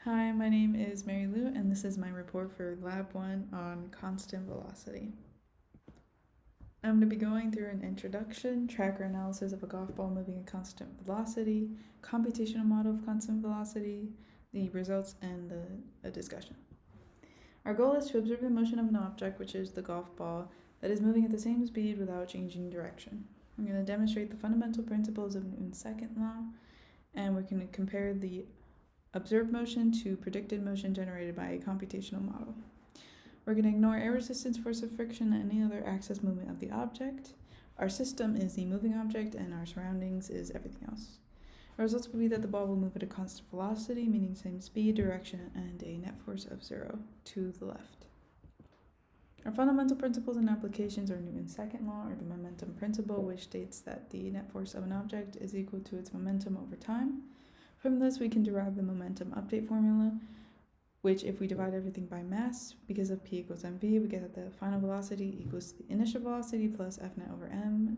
Hi, my name is Mary Lou, and this is my report for Lab 1 on constant velocity. I'm going to be going through an introduction, tracker analysis of a golf ball moving at constant velocity, computational model of constant velocity, the results, and a discussion. Our goal is to observe the motion of an object, which is the golf ball, that is moving at the same speed without changing direction. I'm going to demonstrate the fundamental principles of Newton's second law, and we're going to compare the observed motion to predicted motion generated by a computational model. We're going to ignore air resistance, force of friction, and any other axis movement of the object. Our system is the moving object, and our surroundings is everything else. Our results will be that the ball will move at a constant velocity, meaning same speed, direction, and a net force of 0 to the left. Our fundamental principles and applications are Newton's second law, or the momentum principle, which states that the net force of an object is equal to its momentum over time. From this, we can derive the momentum update formula, which if we divide everything by mass, because of P equals mv, we get that the final velocity equals the initial velocity plus F net over m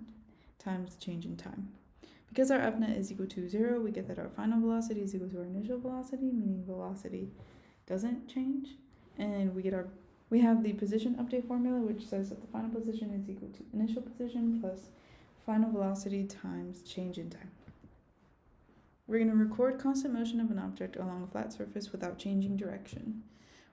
times the change in time. Because our F net is equal to 0, we get that our final velocity is equal to our initial velocity, meaning velocity doesn't change. And we have the position update formula, which says that the final position is equal to initial position plus final velocity times change in time. We're going to record constant motion of an object along a flat surface without changing direction.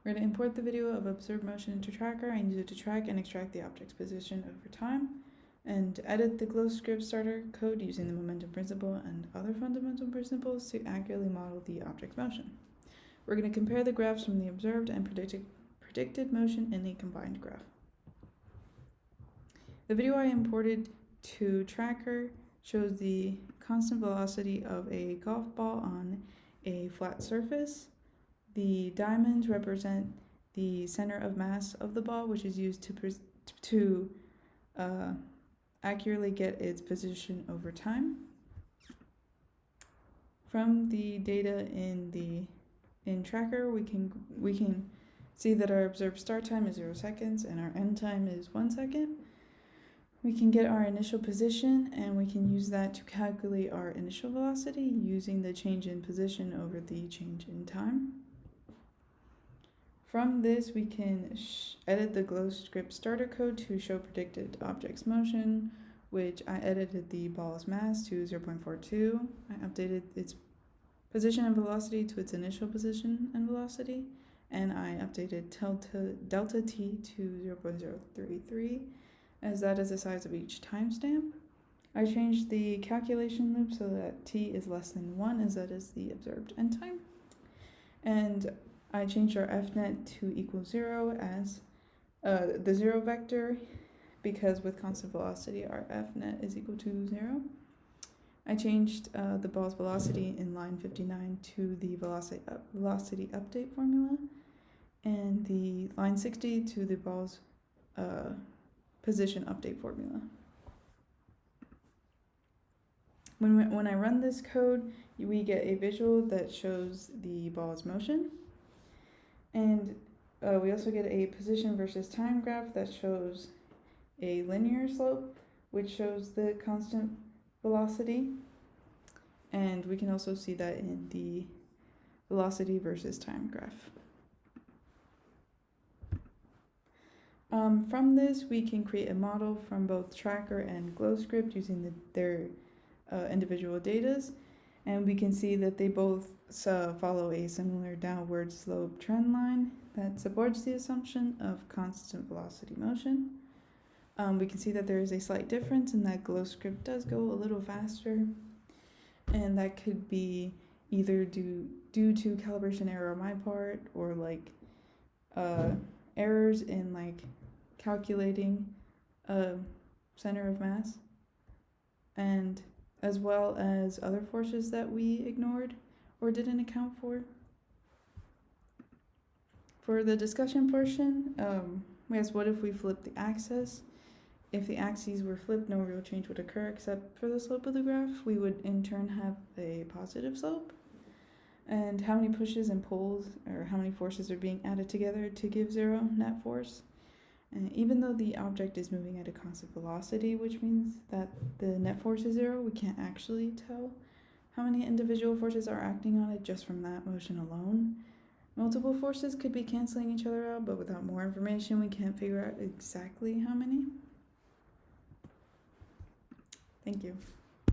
We're going to import the video of observed motion into Tracker and use it to track and extract the object's position over time, and edit the glow script starter code using the momentum principle and other fundamental principles to accurately model the object's motion. We're going to compare the graphs from the observed and predicted motion in a combined graph. The video I imported to Tracker shows the constant velocity of a golf ball on a flat surface. The diamonds represent the center of mass of the ball, which is used to accurately get its position over time. From the data in Tracker, we can see that our observed start time is 0 seconds and our end time is 1 second. We can get our initial position, and we can use that to calculate our initial velocity using the change in position over the change in time. From this, we can edit the glow script starter code to show predicted object's motion, which I edited the ball's mass to 0.42. I updated its position and velocity to its initial position and velocity, and I updated delta t to 0.033. as that is the size of each timestamp. I changed the calculation loop so that t is less than 1, as that is the observed end time. And I changed our fnet to equal 0 as the 0 vector, because with constant velocity our fnet is equal to 0. I changed the ball's velocity in line 59 to the velocity update formula, and the line 60 to the ball's position update formula. When I run this code, we get a visual that shows the ball's motion, and we also get a position versus time graph that shows a linear slope, which shows the constant velocity, and we can also see that in the velocity versus time graph. From this, we can create a model from both Tracker and GlowScript using their individual datas, and we can see that they both follow a similar downward slope trend line that supports the assumption of constant velocity motion. We can see that there is a slight difference in that GlowScript does go a little faster, and that could be either due to calibration error on my part, or errors in calculating center of mass, and as well as other forces that we ignored or didn't account for. For the discussion portion, we asked, what if we flip the axis? If the axes were flipped, no real change would occur except for the slope of the graph. We would in turn have a positive slope. And how many pushes and pulls, or how many forces are being added together to give 0 net force? And even though the object is moving at a constant velocity, which means that the net force is 0, we can't actually tell how many individual forces are acting on it just from that motion alone. Multiple forces could be canceling each other out, but without more information, we can't figure out exactly how many. Thank you.